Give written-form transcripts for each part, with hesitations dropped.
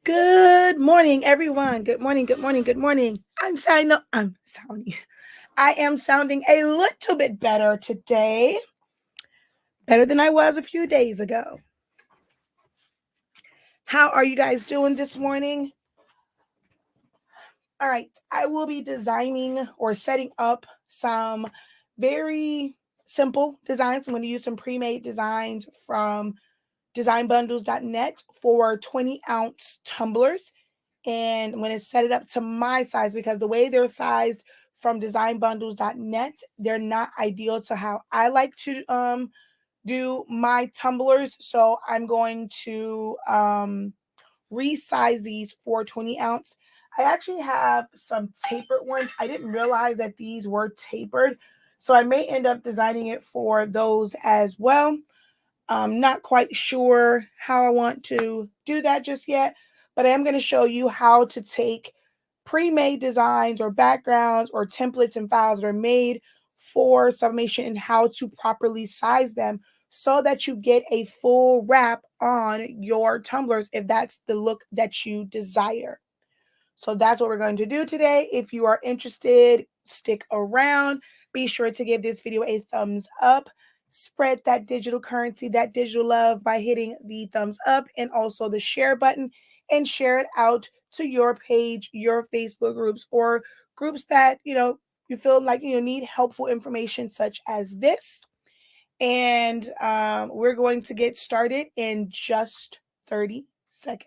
Good morning, everyone. Good morning, good morning, good morning. I am sounding a little bit better today. Better than I was a few days ago. How are you guys doing this morning? All right, I will be designing or setting up some very simple designs. I'm going to use some pre-made designs from designbundles.net for 20-ounce tumblers. And I'm going to set it up to my size because the way they're sized from designbundles.net, they're not ideal to how I like to do my tumblers. So I'm going to resize these for 20 ounce. I actually have some tapered ones. I didn't realize that these were tapered, so I may end up designing it for those as well. I'm not quite sure how I want to do that just yet, but I am going to show you how to take pre-made designs or backgrounds or templates and files that are made for sublimation and how to properly size them so that you get a full wrap on your tumblers if that's the look that you desire. So that's what we're going to do today. If you are interested, stick around. Be sure to give this video a thumbs up. Spread that digital currency, that digital love by hitting the thumbs up and also the share button, and share it out to your page, your Facebook groups, or groups that you feel like need helpful information such as this. And we're going to get started in just 30 seconds.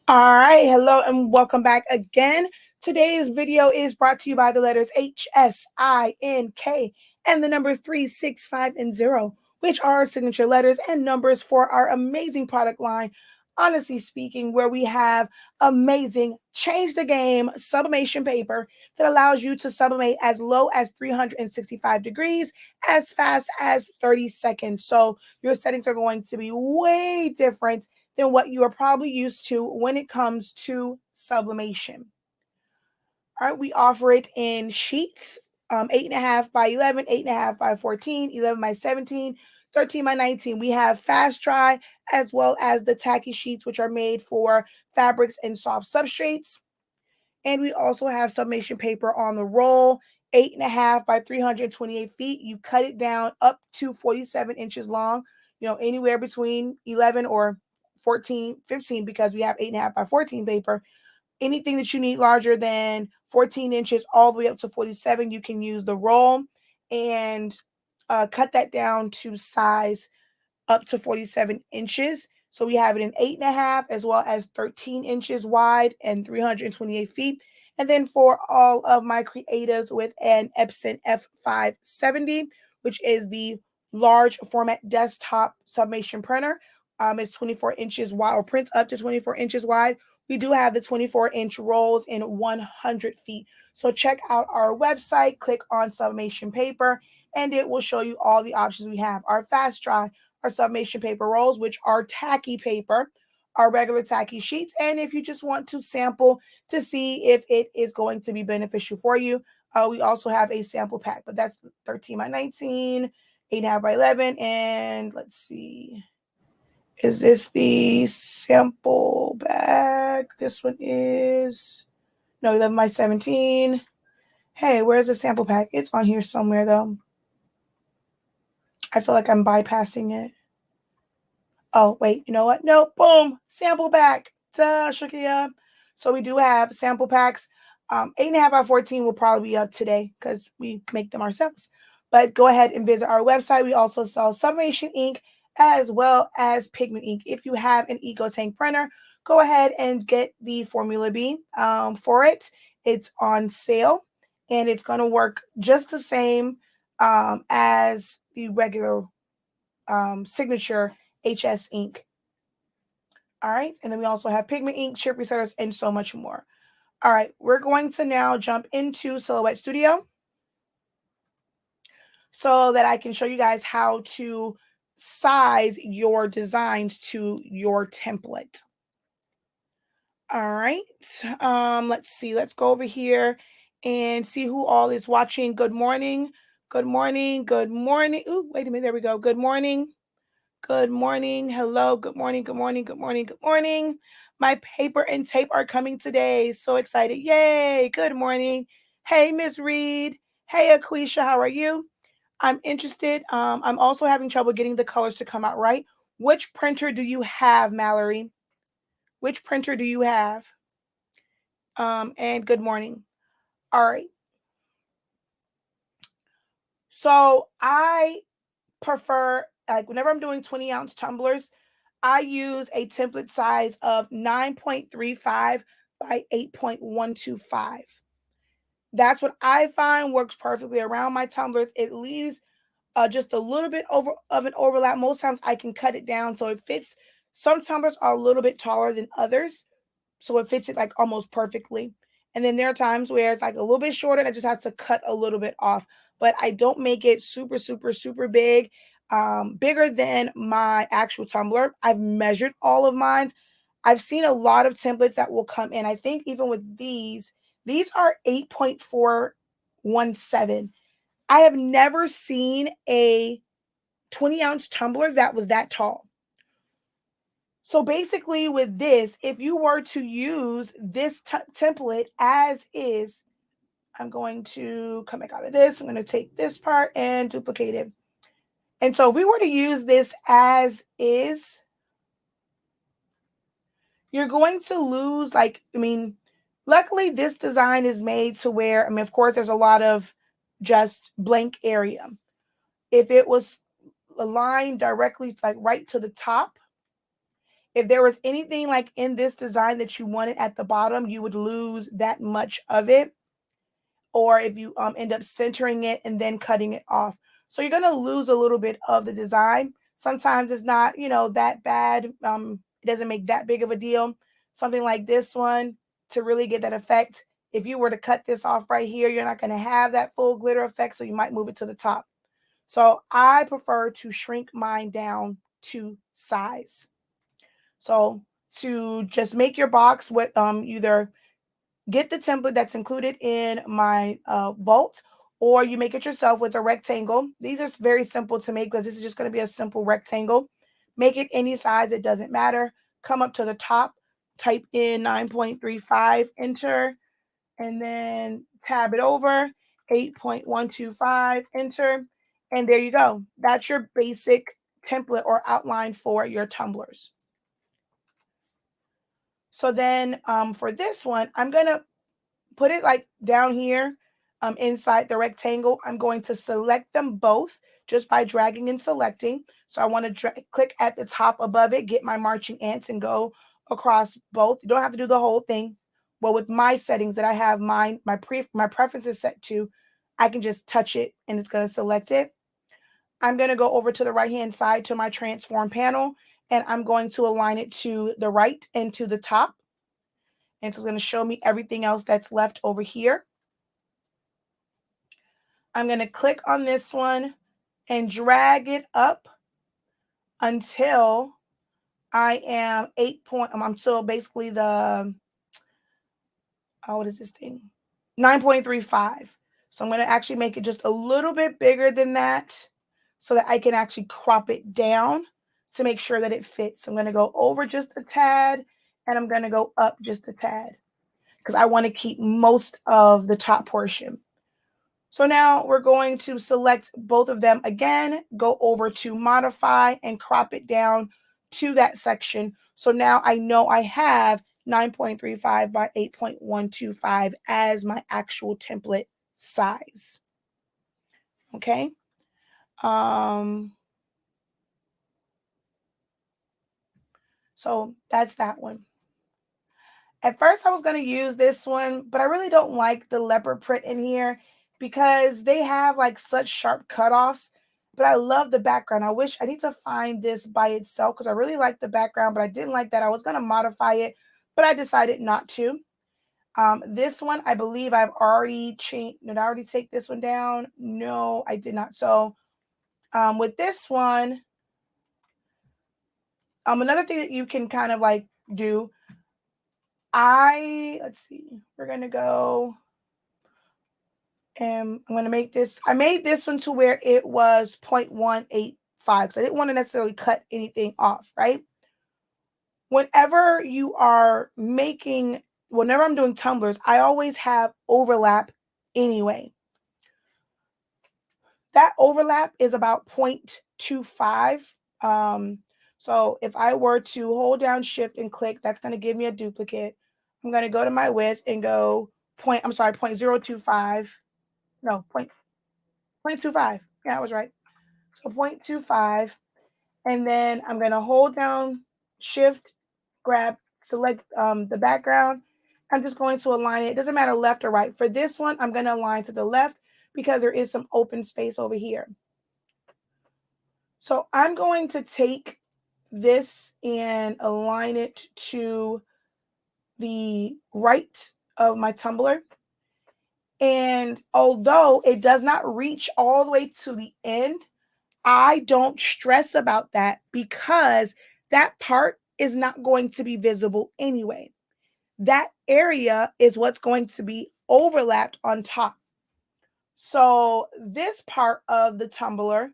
All right, hello and welcome back again. Today's video is brought to you by the letters HSINK and the numbers 3, 6, 5, and 0, which are our signature letters and numbers for our amazing product line, honestly speaking, where we have amazing change the game sublimation paper that allows you to sublimate as low as 365 degrees as fast as 30 seconds. So your settings are going to be way different than what you are probably used to when it comes to sublimation. All right, we offer it in sheets, 8.5 by 11, 8.5 by 14, 11 by 17, 13 by 19. We have fast dry as well as the tacky sheets, which are made for fabrics and soft substrates. And we also have sublimation paper on the roll, 8.5 by 328 feet. You cut it down up to 47 inches long, anywhere between 11 or 14, 15, because we have 8.5 by 14 paper. Anything that you need larger than 14 inches all the way up to 47, you can use the roll and cut that down to size up to 47 inches. So we have it in 8.5 as well as 13 inches wide and 328 feet. And then for all of my creatives with an Epson F570, which is the large format desktop sublimation printer, it's 24 inches wide, or prints up to 24 inches wide. We do have the 24-inch rolls in 100 feet. So check out our website, click on sublimation paper, and it will show you all the options we have. Our fast dry, our sublimation paper rolls, which are tacky paper, our regular tacky sheets. And if you just want to sample to see if it is going to be beneficial for you, we also have a sample pack, but that's 13 by 19, 8.5 by 11, and let's see. Is this the sample bag? This one is, no, 11 by 17. Hey, where's the sample pack? It's on here somewhere, though. I feel like I'm bypassing it. Oh, wait, you know what? No, boom, sample pack. Duh, Shakia. So we do have sample packs. 8.5 by 14 will probably be up today because we make them ourselves. But go ahead and visit our website. We also sell sublimation ink as well as pigment ink. If you have an EcoTank printer, go ahead and get the Formula B for it. It's on sale, and it's going to work just the same as the regular signature HS ink. All right. And then we also have pigment ink, chip resetters, and so much more. All right. We're going to now jump into Silhouette Studio so that I can show you guys how to size your designs to your template. All right. Let's see. Let's go over here and see who all is watching. Good morning. Good morning. Good morning. Ooh, wait a minute. There we go. Good morning. Good morning. Hello. Good morning. Good morning. Good morning. Good morning. My paper and tape are coming today. So excited. Yay. Good morning. Hey, Miss Reed. Hey, Aquisha. How are you? I'm interested. I'm also having trouble getting the colors to come out right. Which printer do you have, Mallory? Which printer do you have? And good morning. All right. So I prefer, like, whenever I'm doing 20-ounce tumblers, I use a template size of 9.35 by 8.125. That's what I find works perfectly around my tumblers. It leaves just a little bit of an overlap. Most times I can cut it down so it fits. Some tumblers are a little bit taller than others, so it fits it like almost perfectly. And then there are times where it's like a little bit shorter and I just have to cut a little bit off, but I don't make it super, super, super big, bigger than my actual tumbler. I've measured all of mine. I've seen a lot of templates that will come in. I think even with these are 8.417. I have never seen a 20-ounce tumbler that was that tall. So basically with this, if you were to use this template as is, I'm going to come back out of this. I'm going to take this part and duplicate it. And so if we were to use this as is, you're going to lose, like, luckily this design is made to where, of course, there's a lot of just blank area. If it was aligned directly, like right to the top, if there was anything like in this design that you wanted at the bottom, you would lose that much of it. Or if you end up centering it and then cutting it off. So you're going to lose a little bit of the design. Sometimes it's not, that bad. It doesn't make that big of a deal. Something like this one, to really get that effect, if you were to cut this off right here, you're not going to have that full glitter effect. So you might move it to the top. So I prefer to shrink mine down to size. So to just make your box with either get the template that's included in my vault, or you make it yourself with a rectangle. These are very simple to make because this is just going to be a simple rectangle. Make it any size, it doesn't matter. Come up to the top, type in 9.35, enter, and then tab it over, 8.125, enter, and there you go. That's your basic template or outline for your tumblers. So then for this one, I'm going to put it like down here inside the rectangle. I'm going to select them both just by dragging and selecting. So I want to click at the top above it, get my marching ants, and go across both. You don't have to do the whole thing. Well, with my settings that I have my preferences set to, I can just touch it and it's going to select it. I'm going to go over to the right-hand side to my transform panel, and I'm going to align it to the right and to the top. And so it's going to show me everything else that's left over here. I'm going to click on this one and drag it up until I am I'm still basically the, what is this thing? 9.35. So I'm going to actually make it just a little bit bigger than that so that I can actually crop it down to make sure that it fits. I'm going to go over just a tad and I'm going to go up just a tad because I want to keep most of the top portion. So now we're going to select both of them again, go over to modify and crop it down to that section. So now I know I have 9.35 by 8.125 as my actual template size. Okay. So that's that one. At first I was going to use this one, but I really don't like the leopard print in here because they have like such sharp cutoffs. but I love the background. I need to find this by itself because I really like the background, but I didn't like that. I was going to modify it, but I decided not to. This one, I believe I've already changed. Did I already take this one down? No, I did not. So with this one, another thing that you can kind of like do, let's see, we're going to go, and I'm going to make this, I made this one to where it was 0.185. So I didn't want to necessarily cut anything off, right? Whenever I'm doing tumblers, I always have overlap anyway. That overlap is about 0.25. So if I were to hold down shift and click, that's going to give me a duplicate. I'm going to go to my width and go 0.025. No, 0.25. Yeah, I was right. So 0.25. And then I'm going to hold down shift, grab, select the background. I'm just going to align it. It doesn't matter left or right. For this one, I'm going to align to the left because there is some open space over here. So I'm going to take this and align it to the right of my tumbler. And although it does not reach all the way to the end, I don't stress about that because that part is not going to be visible anyway. That area is what's going to be overlapped on top. So this part of the tumbler,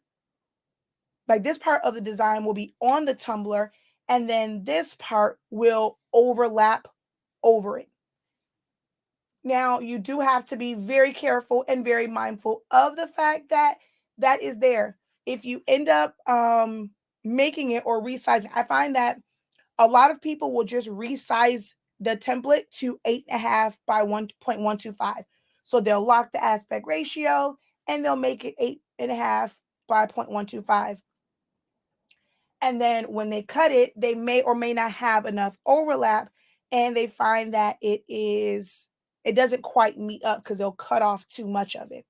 like this part of the design, will be on the tumbler, and then this part will overlap over it. Now, you do have to be very careful and very mindful of the fact that that is there. If you end up making it or resizing, I find that a lot of people will just resize the template to 8.5 by 1.125. So they'll lock the aspect ratio and they'll make it 8.5 by 0.125. And then when they cut it, they may or may not have enough overlap, and they find that it doesn't quite meet up because they'll cut off too much of it.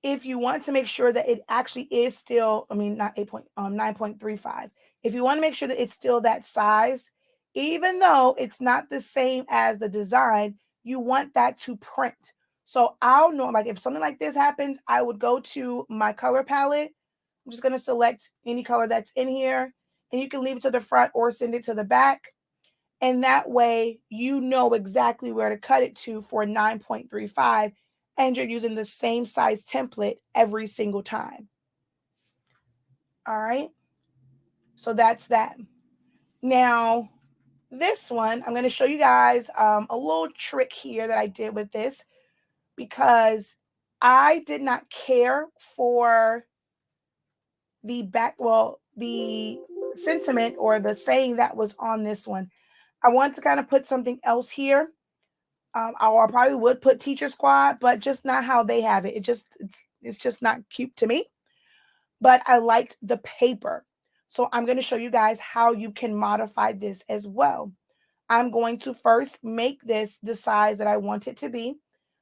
If you want to make sure that it actually is still, not 9.35. If you want to make sure that it's still that size, even though it's not the same as the design, you want that to print. So I'll know, like if something like this happens, I would go to my color palette. I'm just going to select any color that's in here, and you can leave it to the front or send it to the back. And that way you know exactly where to cut it to for 9.35, and you're using the same size template every single time. All right. So that's that. Now, this one, I'm going to show you guys a little trick here that I did with this, because I did not care for the sentiment or the saying that was on this one. I want to kind of put something else here. I probably would put Teacher Squad, but just not how they have it. It's just not cute to me. But I liked the paper. So I'm going to show you guys how you can modify this as well. I'm going to first make this the size that I want it to be,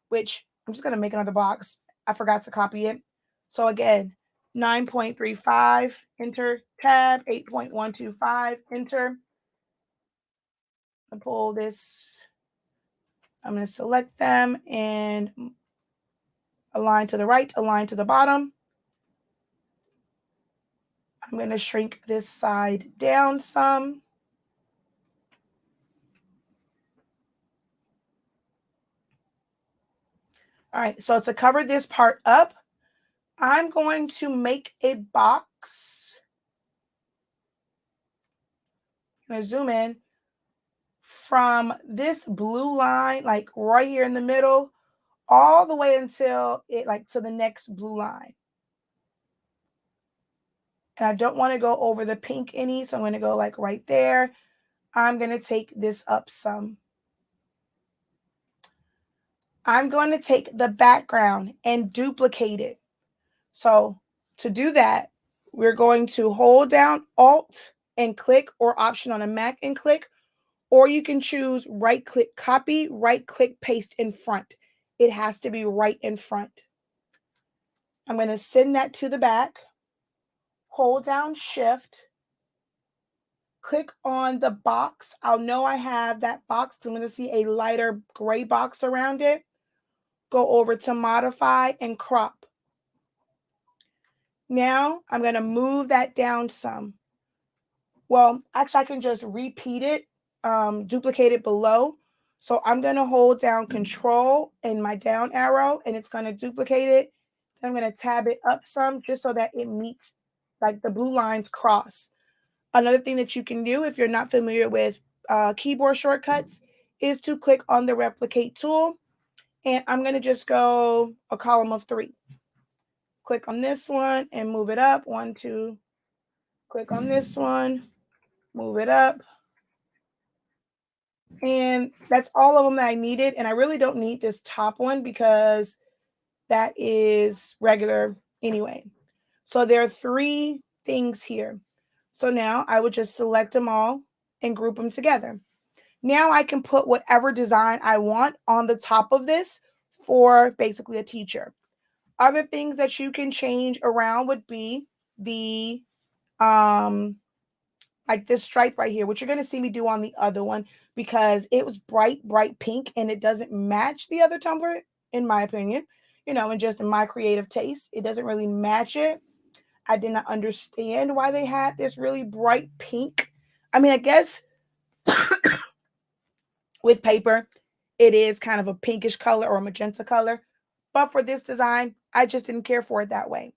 which I'm just going to make another box. I forgot to copy it. So again, 9.35, enter, tab, 8.125, enter. I pull this. I'm going to select them and align to the right, align to the bottom. I'm going to shrink this side down some. All right, so to cover this part up, I'm going to make a box. I'm going to zoom in from this blue line, like right here in the middle, all the way until it like to the next blue line. And I don't want to go over the pink any, so I'm going to go like right there. I'm going to take this up some. I'm going to take the background and duplicate it. So to do that, we're going to hold down Alt and click, or Option on a Mac and click, or you can choose right click copy, right click paste in front. It has to be right in front. I'm going to send that to the back, hold down Shift, click on the box. I'll know I have that box because I'm going to see a lighter gray box around it. Go over to Modify and Crop. Now I'm going to move that down some. Well, actually, I can just repeat it, duplicate it below. So I'm going to hold down Control and my down arrow, and it's going to duplicate it. Then I'm going to tab it up some just so that it meets, like the blue lines cross. Another thing that you can do if you're not familiar with keyboard shortcuts is to click on the Replicate tool. And I'm going to just go a column of 3. Click on this one and move it up. 1, 2. Click on this one, move it up. And that's all of them that I needed. And I really don't need this top one because that is regular anyway. So there are 3 things here. So now I would just select them all and group them together. Now I can put whatever design I want on the top of this for basically a teacher. Other things that you can change around would be the like this stripe right here, which you're going to see me do on the other one because it was bright pink and it doesn't match the other tumbler, in my opinion, and just in my creative taste, it doesn't really match it. I did not understand why they had this really bright pink. I mean, I guess with paper, it is kind of a pinkish color or a magenta color, but for this design, I just didn't care for it that way.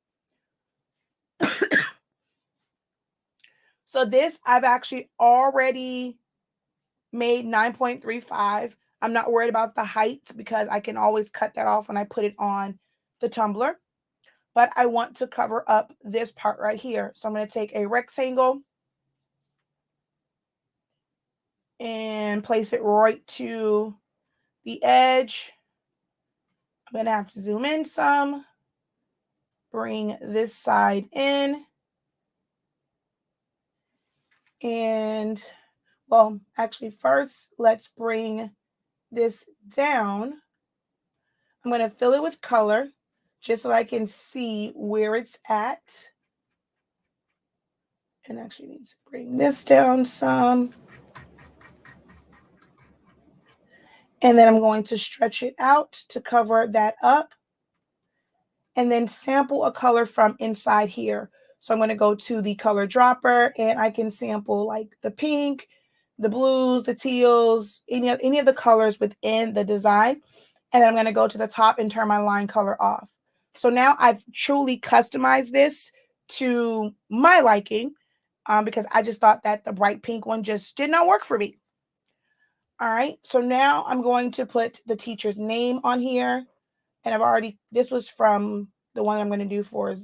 So this, I've actually already made 9.35. I'm not worried about the height because I can always cut that off when I put it on the tumbler. But I want to cover up this part right here. So I'm going to take a rectangle and place it right to the edge. I'm going to have to zoom in some, bring this side in. And, well, actually first, let's bring this down. I'm going to fill it with color just so I can see where it's at. And actually need to bring this down some. And then I'm going to stretch it out to cover that up. And then sample a color from inside here. So I'm going to go to the color dropper and I can sample like the pink, the blues, the teals, any of the colors within the design. And then I'm going to go to the top and turn my line color off. So now I've truly customized this to my liking because I just thought that the bright pink one just did not work for me. All right, so now I'm going to put the teacher's name on here. And this was from the one I'm going to do for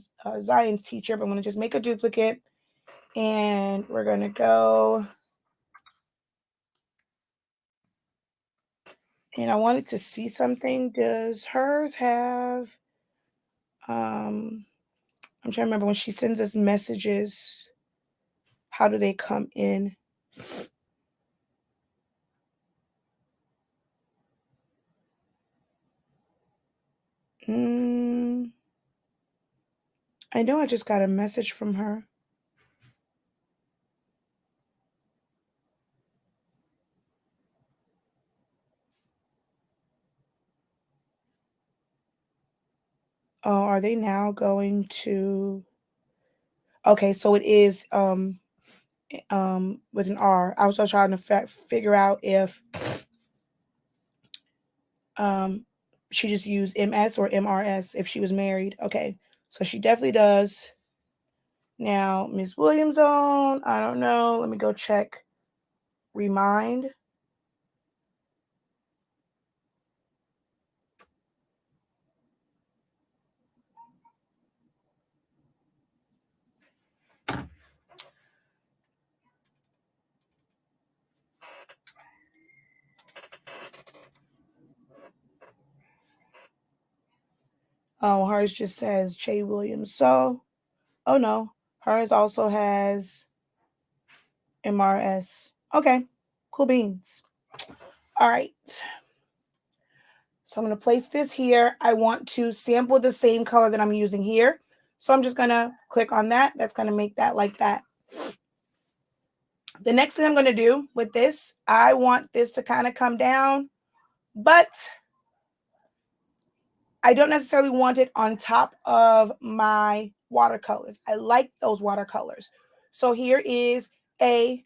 Zion's teacher, but I'm going to just make a duplicate. And we're going to go. And I wanted to see something. Does hers have, I'm trying to remember when she sends us messages, how do they come in? I know I just got a message from her. Oh, are they now going to? Okay, so it is with an R. I was also trying to figure out if she just used MS or MRS if she was married. Okay, so she definitely does. Now, Miss Williams on, I don't know. Let me go check. Remind. Oh, hers just says J. Williams. So, oh no, hers also has MRS. Okay, cool beans. All right. So I'm going to place this here. I want to sample the same color that I'm using here. So I'm just going to click on that. That's going to make that like that. The next thing I'm going to do with this, I want this to kind of come down, but I don't necessarily want it on top of my watercolors. I like those watercolors. So here is a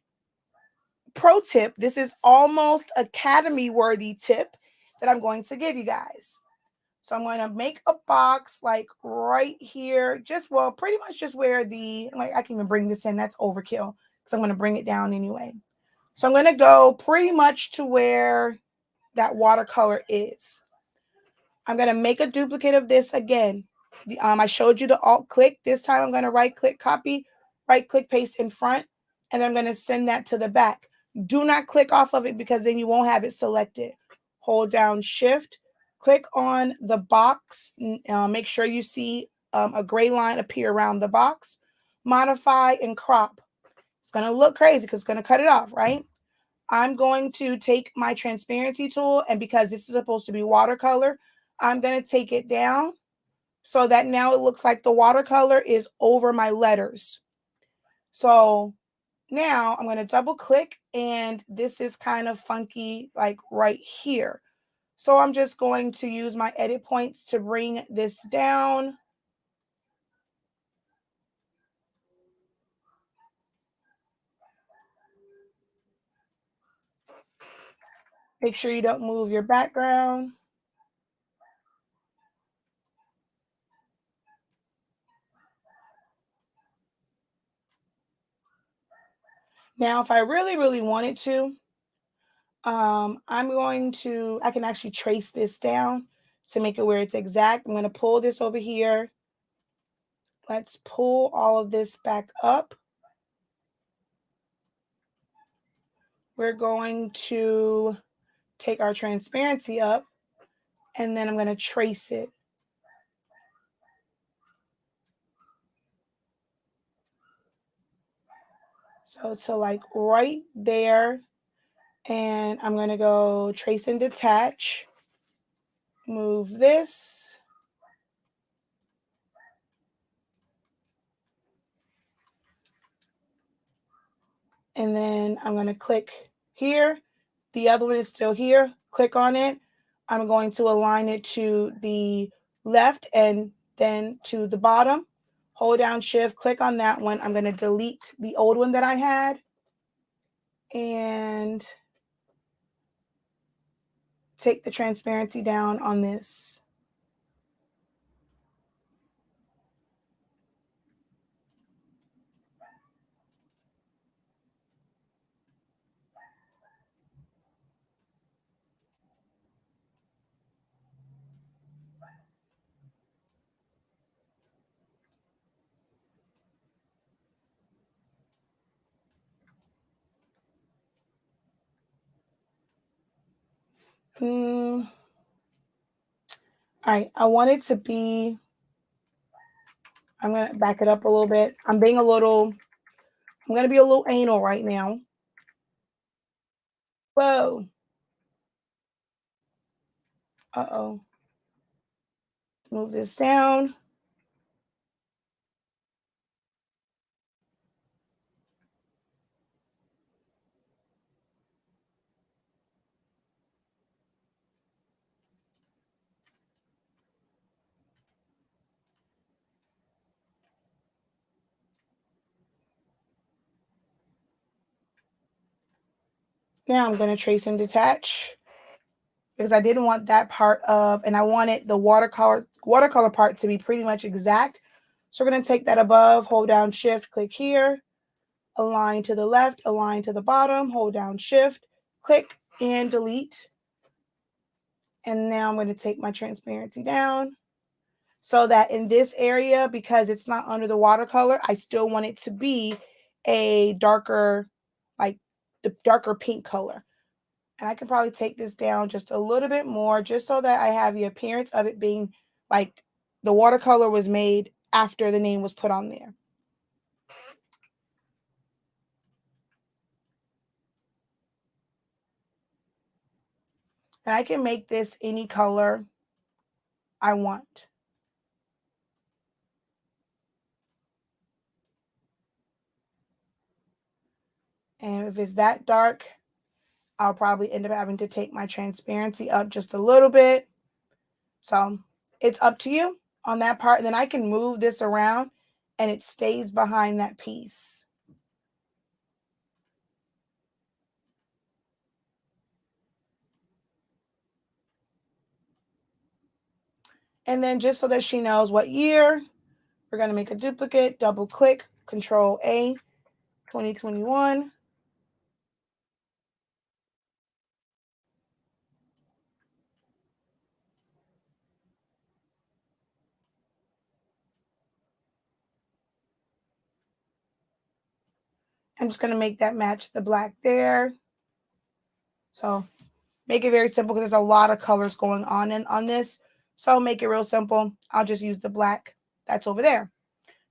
pro tip. This is almost academy worthy tip that I'm going to give you guys. So I'm going to make a box like right here, just, well, pretty much just where the, like, I can even bring this in. That's overkill because I'm going to bring it down anyway. So I'm going to go pretty much to where that watercolor is. I'm going to make a duplicate of this again. I showed you the alt click. This time I'm going to right click, copy, right click, paste in front, and then I'm going to send that to the back. Do not click off of it because then you won't have it selected. Hold down shift, click on the box. Make sure you see a gray line appear around the box. Modify and crop. It's going to look crazy because it's going to cut it off, right? I'm going to take my transparency tool, and because this is supposed to be watercolor, I'm going to take it down so that now it looks like the watercolor is over my letters. So now I'm going to double click, and this is kind of funky, like right here. So I'm just going to use my edit points to bring this down. Make sure you don't move your background. Now, if I really, really wanted to, I can actually trace this down to make it where it's exact. I'm going to pull this over here. Let's pull all of this back up. We're going to take our transparency up, and then I'm going to trace it. So to like right there, and I'm going to go trace and detach. Move this. And then I'm going to click here. The other one is still here. Click on it. I'm going to align it to the left and then to the bottom. Hold down shift, click on that one. I'm going to delete the old one that I had and take the transparency down on this. All right, I want it to be, I'm going to back it up a little bit. I'm going to be a little anal right now. Whoa. Uh-oh. Move this down. Now I'm going to trace and detach because I didn't want that part of, and I wanted the watercolor part to be pretty much exact. So we're going to take that above, hold down shift, click here, align to the left, align to the bottom, hold down shift, click and delete. And now I'm going to take my transparency down so that in this area, because it's not under the watercolor, I still want it to be a darker, like the darker pink color. And I can probably take this down just a little bit more just so that I have the appearance of it being like the watercolor was made after the name was put on there. And I can make this any color I want. And if it's that dark, I'll probably end up having to take my transparency up just a little bit. So it's up to you on that part. And then I can move this around and it stays behind that piece. And then just so that she knows what year, we're going to make a duplicate, double click, Control A, 2021. I'm just going to make that match the black there. So make it very simple because there's a lot of colors going on this. So make it real simple. I'll just use the black that's over there.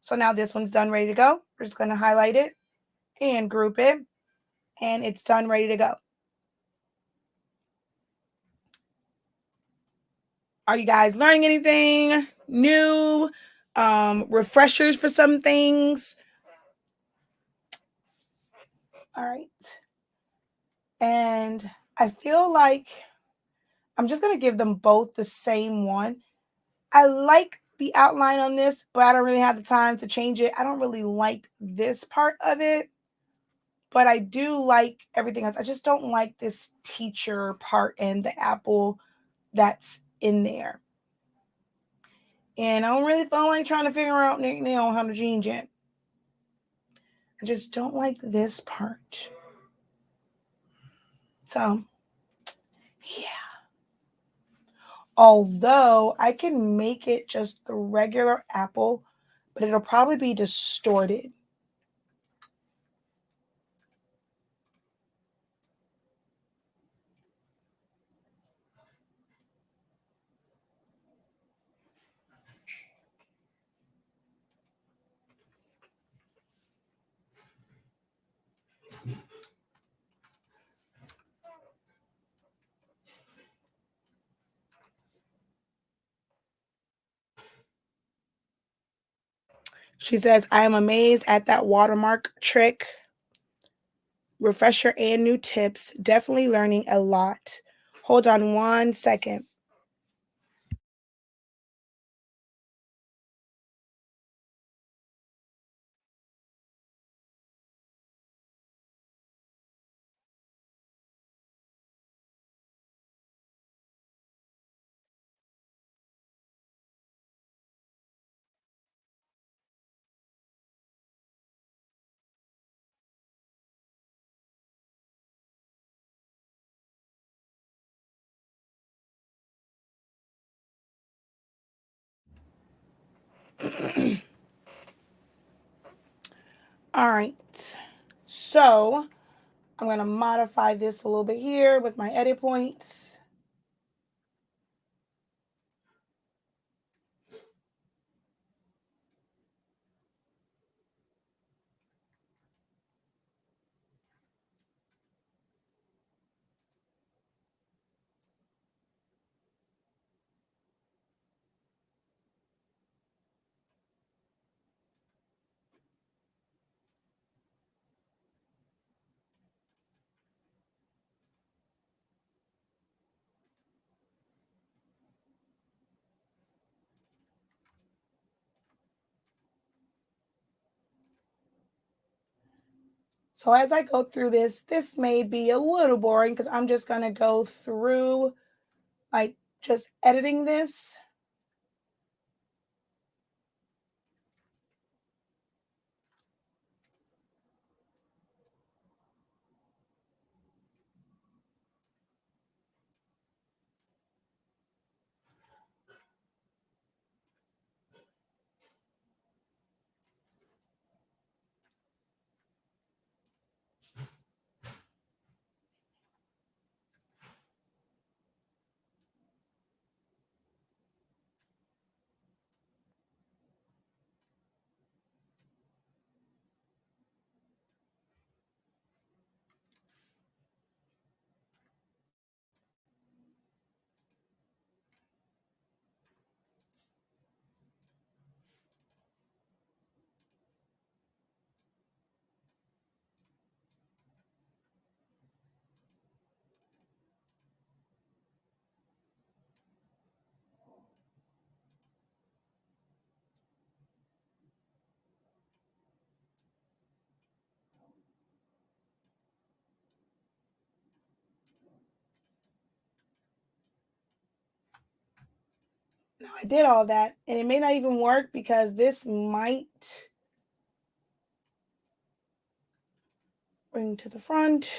So now this one's done, ready to go. We're just going to highlight it and group it. And it's done, ready to go. Are you guys learning anything new? Refreshers for some things? All right. And I feel like I'm just going to give them both the same one. I like the outline on this, but I don't really have the time to change it. I don't really like this part of it, but I do like everything else. I just don't like this teacher part and the apple that's in there. And I don't really feel like trying to figure out how to change it. I just don't like this part. So, yeah. Although I can make it just the regular apple, but it'll probably be distorted. She says, I am amazed at that watermark trick. Refresher and new tips. Definitely learning a lot. Hold on 1 second. All right. So I'm going to modify this a little bit here with my edit points. So as I go through this may be a little boring because I'm just going to go through like just editing this. Now I did all that, and it may not even work because this might bring to the front.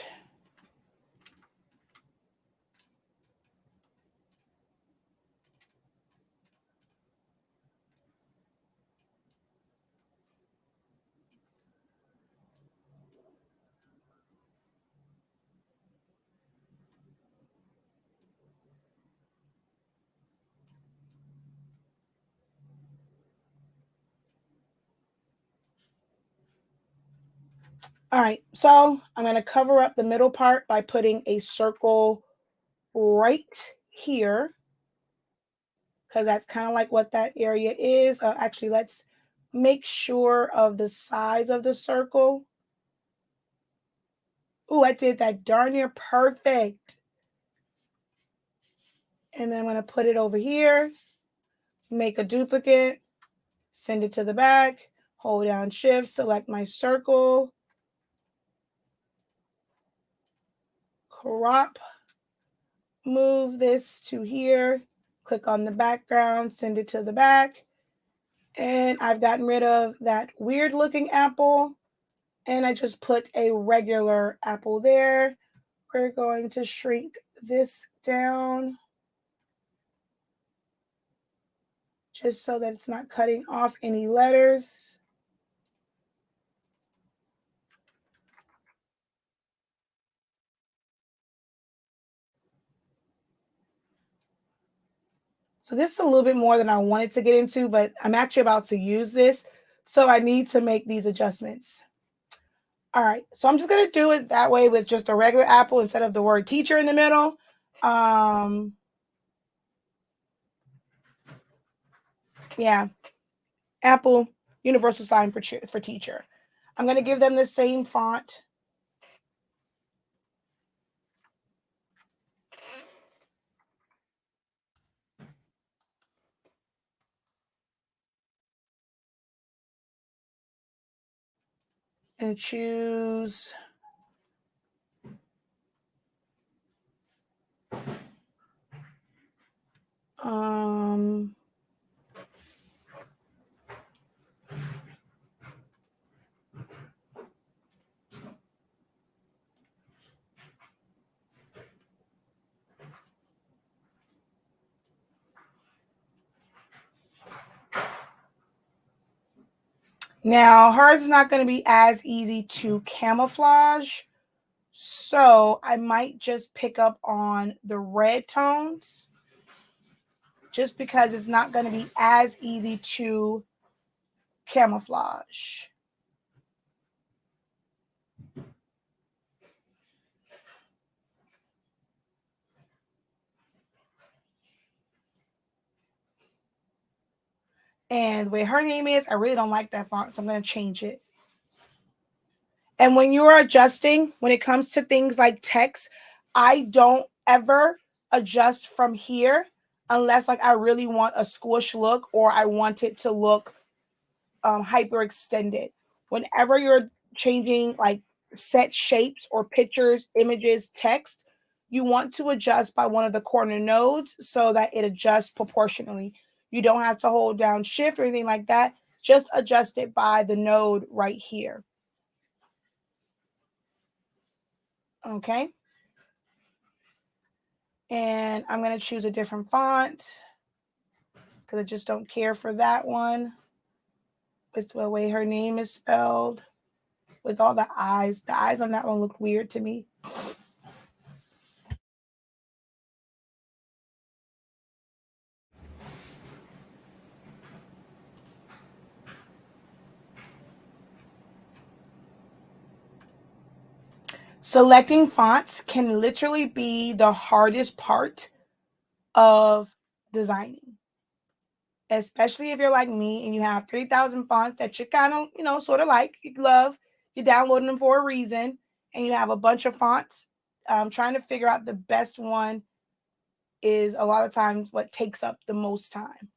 All right, so I'm going to cover up the middle part by putting a circle right here, because that's kind of like what that area is. Actually, let's make sure of the size of the circle. Oh, I did that darn near perfect. And then I'm going to put it over here, make a duplicate, send it to the back, hold down Shift, select my circle, crop, move this to here, click on the background, send it to the back. And I've gotten rid of that weird looking apple, and I just put a regular apple there. We're going to shrink this down just so that it's not cutting off any letters. So this is a little bit more than I wanted to get into, but I'm actually about to use this, so I need to make these adjustments. All right, so I'm just going to do it that way with just a regular apple instead of the word teacher in the middle. Yeah, apple, universal sign for teacher. I'm going to give them the same font. And choose now hers is not going to be as easy to camouflage, so I might just pick up on the red tones just because it's not going to be as easy to camouflage. And the way her name is, I really don't like that font, so I'm going to change it. And when you're adjusting, when it comes to things like text, I don't ever adjust from here unless like I really want a squish look or I want it to look hyper extended. Whenever you're changing like set shapes or pictures, images, text, you want to adjust by one of the corner nodes so that it adjusts proportionally. You don't have to hold down Shift or anything like that. Just adjust it by the node right here. Okay. And I'm going to choose a different font because I just don't care for that one with the way her name is spelled, with all the eyes. The eyes on that one look weird to me. Selecting fonts can literally be the hardest part of designing, especially if you're like me and you have 3,000 fonts that you kind of, sort of like, you love, you're downloading them for a reason, and you have a bunch of fonts. Trying to figure out the best one is a lot of times what takes up the most time.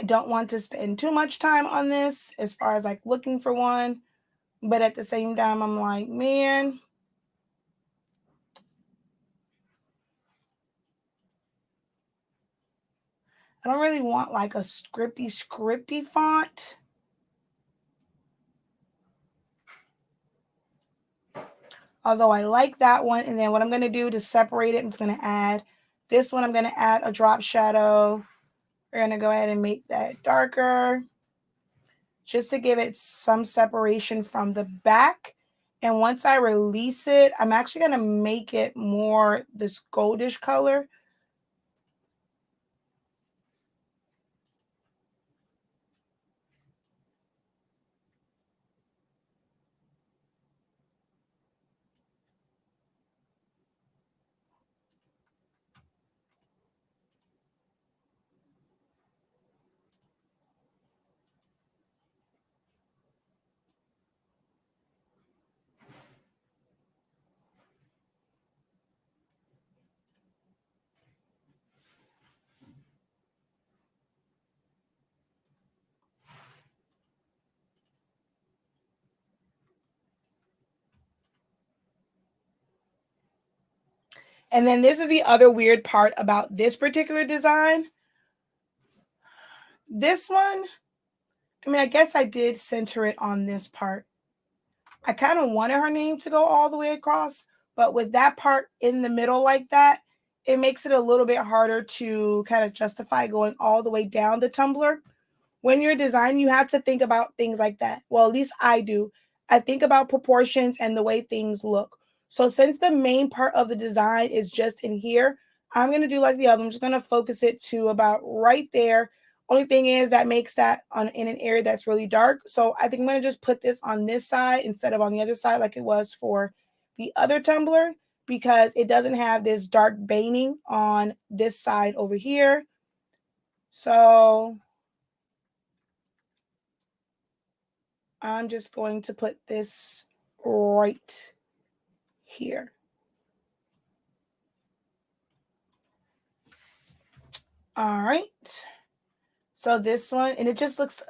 I don't want to spend too much time on this as far as like looking for one, but at the same time, I'm like, man, I don't really want like a scripty font. Although I like that one. And then what I'm going to do to separate it, I'm just going to add this one. I'm going to add a drop shadow. We're going to go ahead and make that darker just to give it some separation from the back. And once I release it, I'm actually going to make it more this goldish color. And then this is the other weird part about this particular design. This one, I mean, I guess I did center it on this part. I kind of wanted her name to go all the way across, but with that part in the middle like that, it makes it a little bit harder to kind of justify going all the way down the tumbler. When you're designing, you have to think about things like that. Well, at least I do. I think about proportions and the way things look. So since the main part of the design is just in here, I'm going to do like the other. I'm just going to focus it to about right there. Only thing is that makes that in an area that's really dark. So I think I'm going to just put this on this side instead of on the other side like it was for the other tumbler, because it doesn't have this dark veining on this side over here. So I'm just going to put this right here. All right. So this one, and it just looks,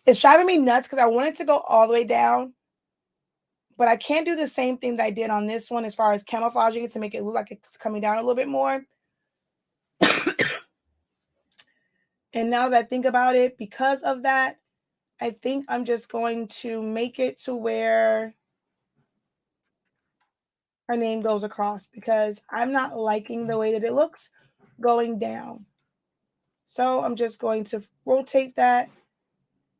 it's driving me nuts because I want it to go all the way down, but I can't do the same thing that I did on this one as far as camouflaging it to make it look like it's coming down a little bit more. And now that I think about it, because of that, I think I'm just going to make it to where her name goes across, because I'm not liking the way that it looks going down. So I'm just going to rotate that.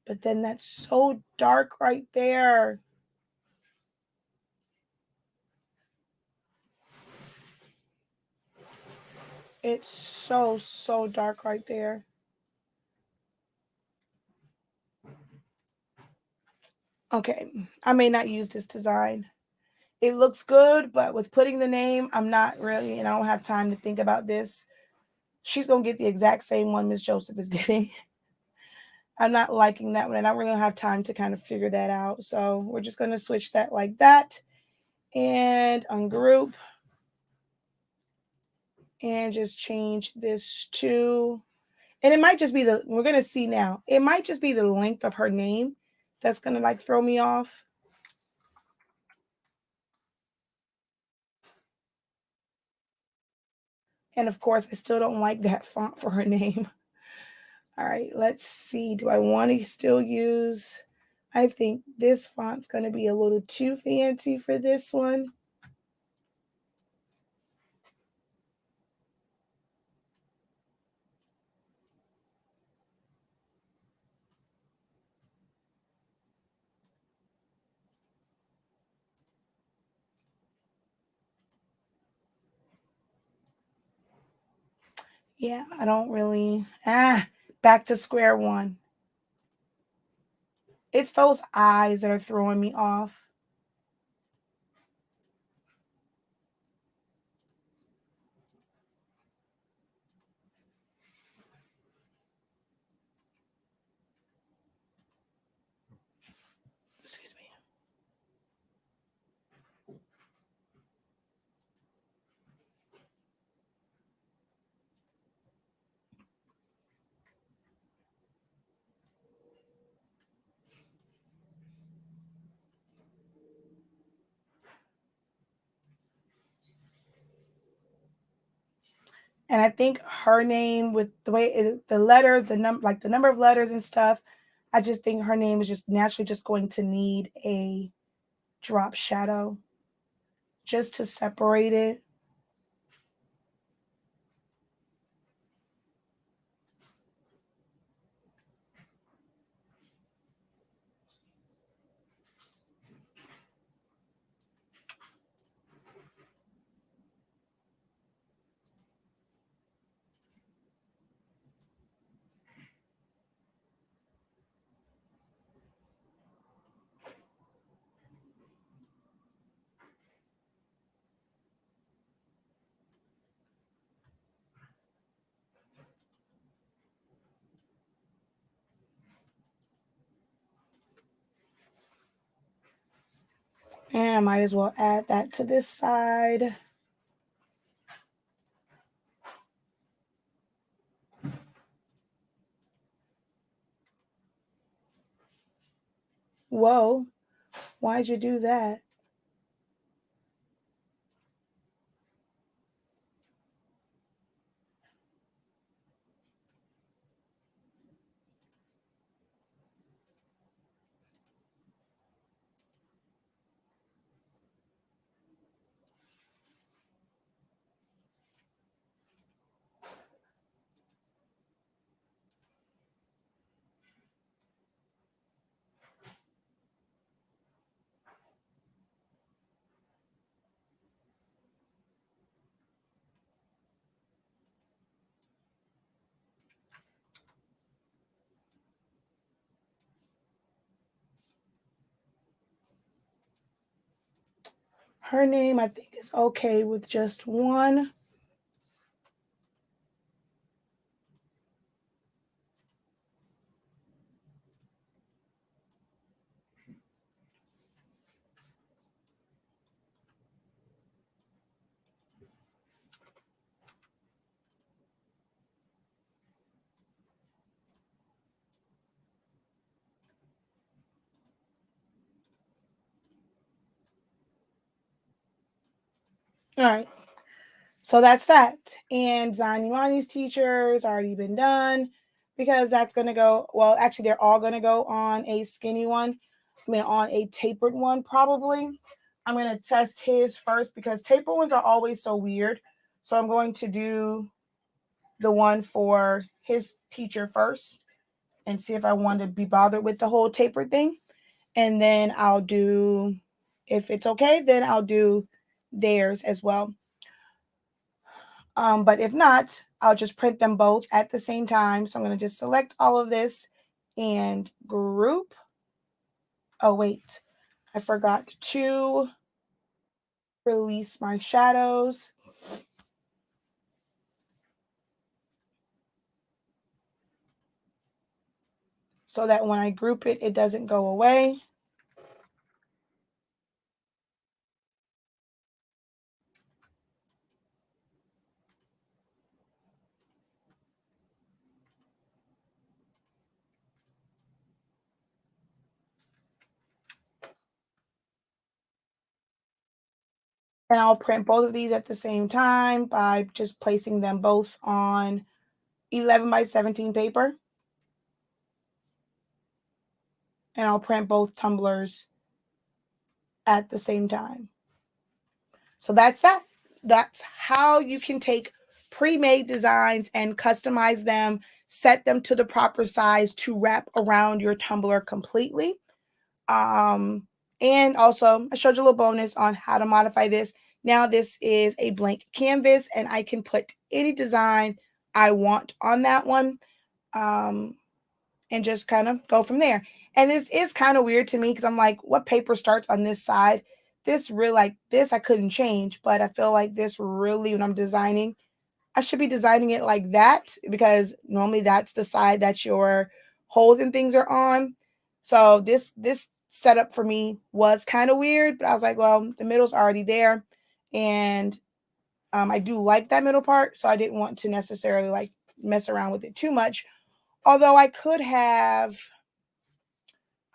But then that's so dark right there. It's so dark right there. Okay, I may not use this design. It looks good, but with putting the name, I'm not really, and I don't have time to think about this. She's going to get the exact same one Miss Joseph is getting. I'm not liking that one, and I really don't have time to kind of figure that out. So we're just going to switch that like that and ungroup and just change this to, and it might just be the, we're going to see now, it might just be the length of her name that's going to like throw me off. And of course, I still don't like that font for her name. All right, let's see. Do I want to still use, I think this font's going to be a little too fancy for this one. Yeah, I don't really, back to square one. It's those eyes that are throwing me off. Excuse me. And I think her name, with the way the letters, the number of letters and stuff, I just think her name is just naturally just going to need a drop shadow just to separate it. And I might as well add that to this side. Whoa, why'd you do that? Her name, I think, is okay with just one. All right. So that's that. And Zanyuani's teachers already been done because that's going to go, well, actually, they're all going to go on a skinny one. I mean, on a tapered one, probably. I'm going to test his first because tapered ones are always so weird. So I'm going to do the one for his teacher first and see if I want to be bothered with the whole taper thing. And then I'll do, if it's okay, then I'll do theirs as well. But if not, I'll just print them both at the same time. So I'm going to just select all of this and group. Oh, wait, I forgot to release my shadows. So that when I group it, it doesn't go away. And I'll print both of these at the same time by just placing them both on 11 by 17 paper. And I'll print both tumblers at the same time. So that's that. That's how you can take pre-made designs and customize them, set them to the proper size to wrap around your tumbler completely. And also, I showed you a little bonus on how to modify this. Now this is a blank canvas, and I can put any design I want on that one, and just kind of go from there. And this is kind of weird to me because I'm like, what paper starts on this side? This really, like this, I couldn't change, but I feel like this really, when I'm designing, I should be designing it like that because normally that's the side that your holes and things are on. So this setup for me was kind of weird, but I was like, well, the middle's already there, and I do like that middle part, so I didn't want to necessarily like mess around with it too much. Although I could have.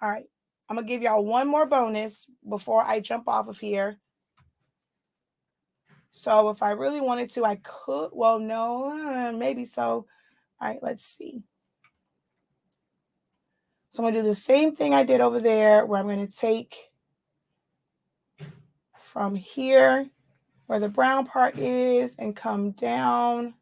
All right, I'm gonna give y'all one more bonus before I jump off of here. So if I really wanted to, I could. Well, no, maybe so. All right, let's see. So I'm going to do the same thing I did over there, where I'm going to take from here where the brown part is and come down.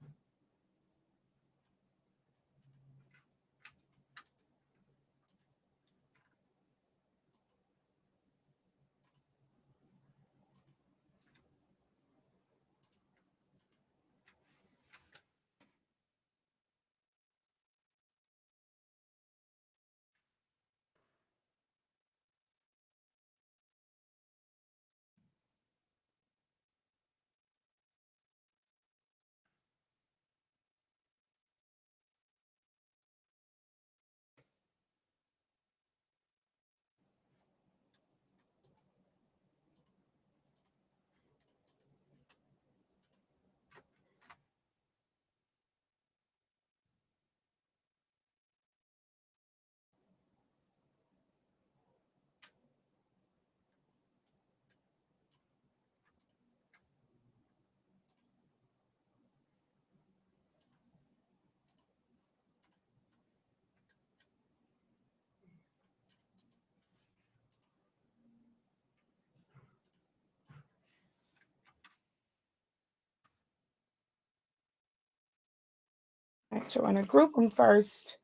All right, so I'm going to group them first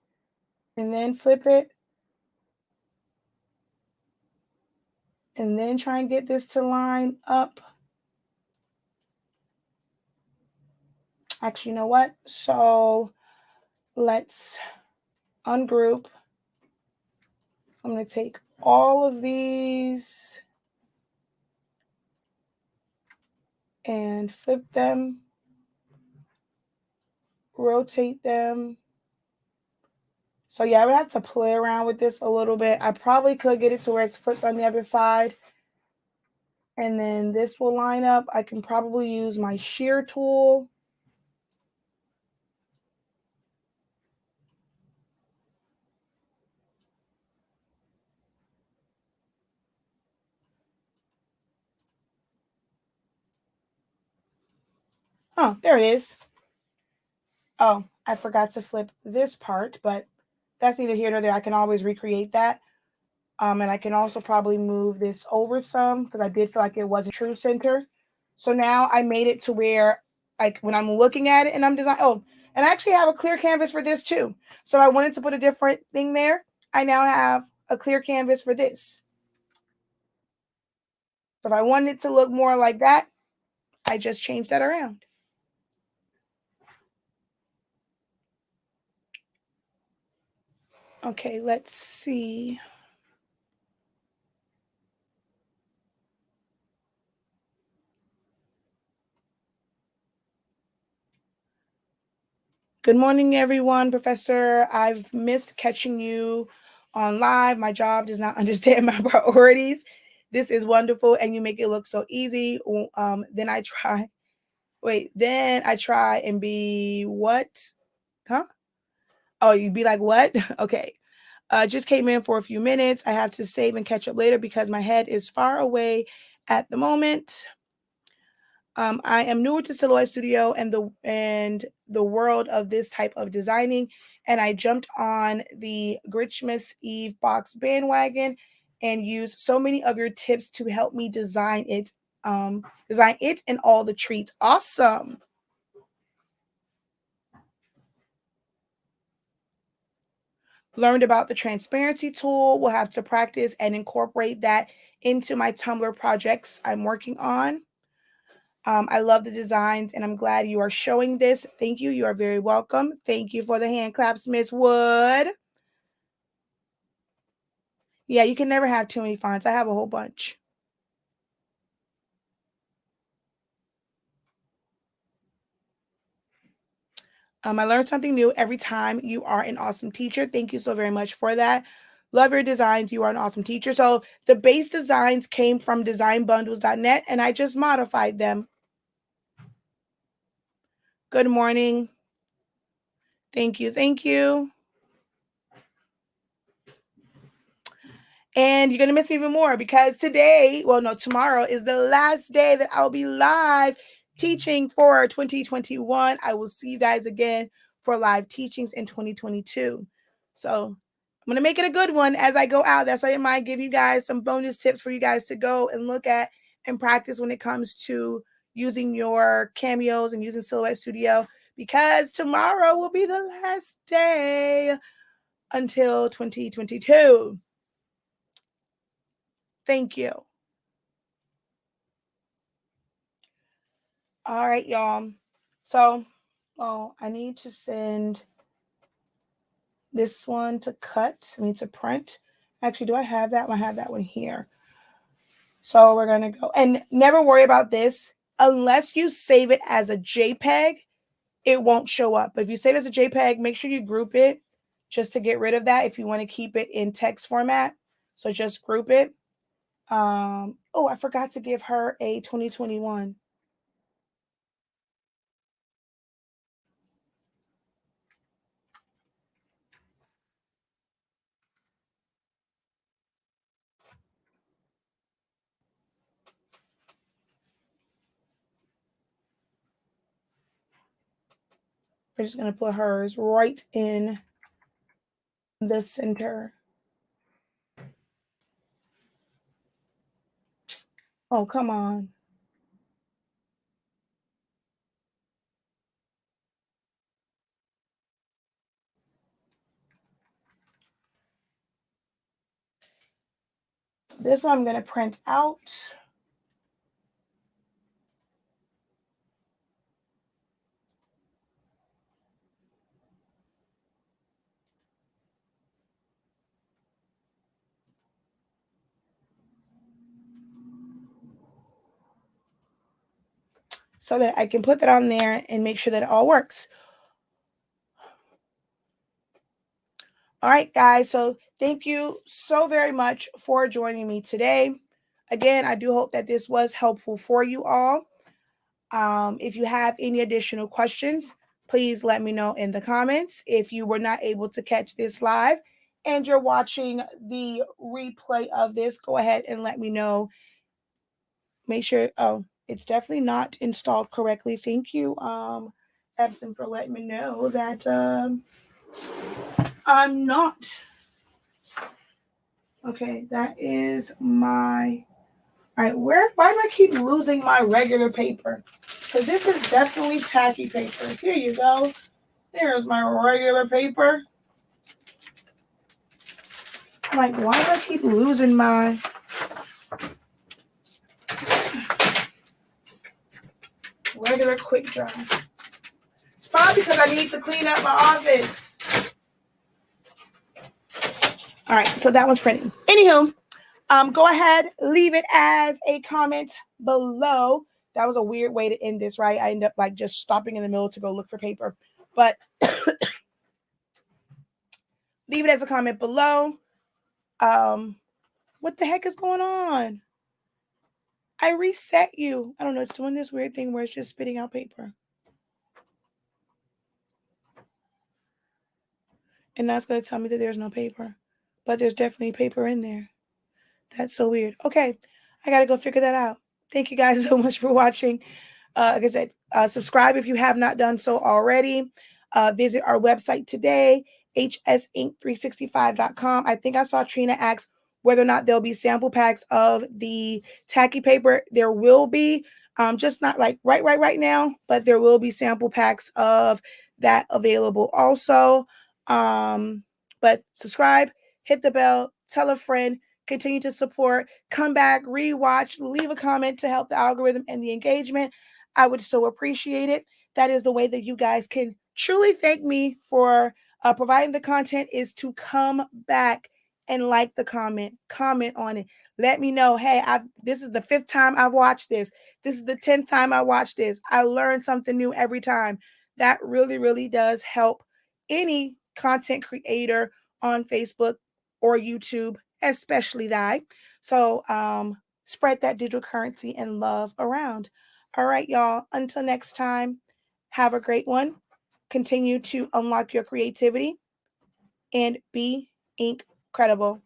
and then flip it. And then try and get this to line up. Actually, you know what? So let's ungroup. I'm going to take all of these and flip them, rotate them. So yeah, I would have to play around with this a little bit. I probably could get it to where it's flipped on the other side. And then this will line up. I can probably use my shear tool. Oh, there it is. Oh, I forgot to flip this part, but that's neither here nor there. I can always recreate that. And I can also probably move this over some because I did feel like it wasn't true center. So now I made it to where, like, when I'm looking at it and I'm designing, oh, and I actually have a clear canvas for this too. So I wanted to put a different thing there. I now have a clear canvas for this. So if I wanted it to look more like that, I just changed that around. Okay, let's see. Good morning, everyone. Professor, I've missed catching you on live. My job does not understand my priorities. This is wonderful, and you make it look so easy. Then I try. Wait, then I try and be what? Huh? Oh, you'd be like, what? Okay. Just came in for a few minutes. I have to save and catch up later because my head is far away at the moment. I am newer to Silhouette Studio and the world of this type of designing, and I jumped on the Gritchmas Eve box bandwagon and used so many of your tips to help me design it and all the treats. Awesome. Learned about the transparency tool. We'll have to practice and incorporate that into my Tumblr projects I'm working on. I love the designs and I'm glad you are showing this. Thank you. You are very welcome. Thank you for the hand claps, Miss Wood. Yeah, you can never have too many fonts. I have a whole bunch. I learned something new every time. You are an awesome teacher. Thank you so very much for that. Love your designs. You are an awesome teacher. So the base designs came from designbundles.net and I just modified them. Good morning. Thank you. Thank you. And you're going to miss me even more because today, well, no, tomorrow is the last day that I'll be live teaching for 2021. I will see you guys again for live teachings in 2022. So I'm going to make it a good one as I go out. That's why I might give you guys some bonus tips for you guys to go and look at and practice when it comes to using your cameos and using Silhouette Studio, because tomorrow will be the last day until 2022. Thank you. All right, y'all. So, I need to send this one to cut. I need to print. Actually, do I have that one? I have that one here. So we're going to go. And never worry about this. Unless you save it as a JPEG, it won't show up. But if you save it as a JPEG, make sure you group it just to get rid of that if you want to keep it in text format. So just group it. Oh, I forgot to give her a 2021. We're just going to put hers right in the center. Oh, come on. This one I'm going to print out. So that I can put that on there and make sure that it all works. All right, guys. So thank you so very much for joining me today. Again, I do hope that this was helpful for you all. If you have any additional questions, please let me know in the comments. If you were not able to catch this live and you're watching the replay of this, go ahead and let me know. Make sure, it's definitely not installed correctly. Thank you, Epson, for letting me know that I'm not. Okay, that is my, all right, why do I keep losing my regular paper? Because this is definitely tacky paper. Here you go. There's my regular paper. I'm like, why do I keep losing my regular quick dry? It's probably because I need to clean up my office. All right, so that one's printing. Anywho, go ahead, leave it as a comment below. That was a weird way to end this, right? I end up like just stopping in the middle to go look for paper. But leave it as a comment below. What the heck is going on? I reset you. I don't know. It's doing this weird thing where it's just spitting out paper. And that's going to tell me that there's no paper. But there's definitely paper in there. That's so weird. Okay. I got to go figure that out. Thank you guys so much for watching. Like I said, subscribe if you have not done so already. Visit our website today, hsink365.com. I think I saw Trina ask whether or not there'll be sample packs of the tacky paper. There will be, just not like right now, but there will be sample packs of that available also. But subscribe, hit the bell, tell a friend, continue to support, come back, rewatch, leave a comment to help the algorithm and the engagement. I would so appreciate it. That is the way that you guys can truly thank me for providing the content, is to come back and like the comment on it. Let me know, hey, this is the 5th time I've watched this. This is the 10th time I watched this. I learned something new every time. That really, really does help any content creator on Facebook or YouTube, especially that. So spread that digital currency and love around. All right, y'all. Until next time, have a great one. Continue to unlock your creativity and be incredible.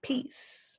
Peace.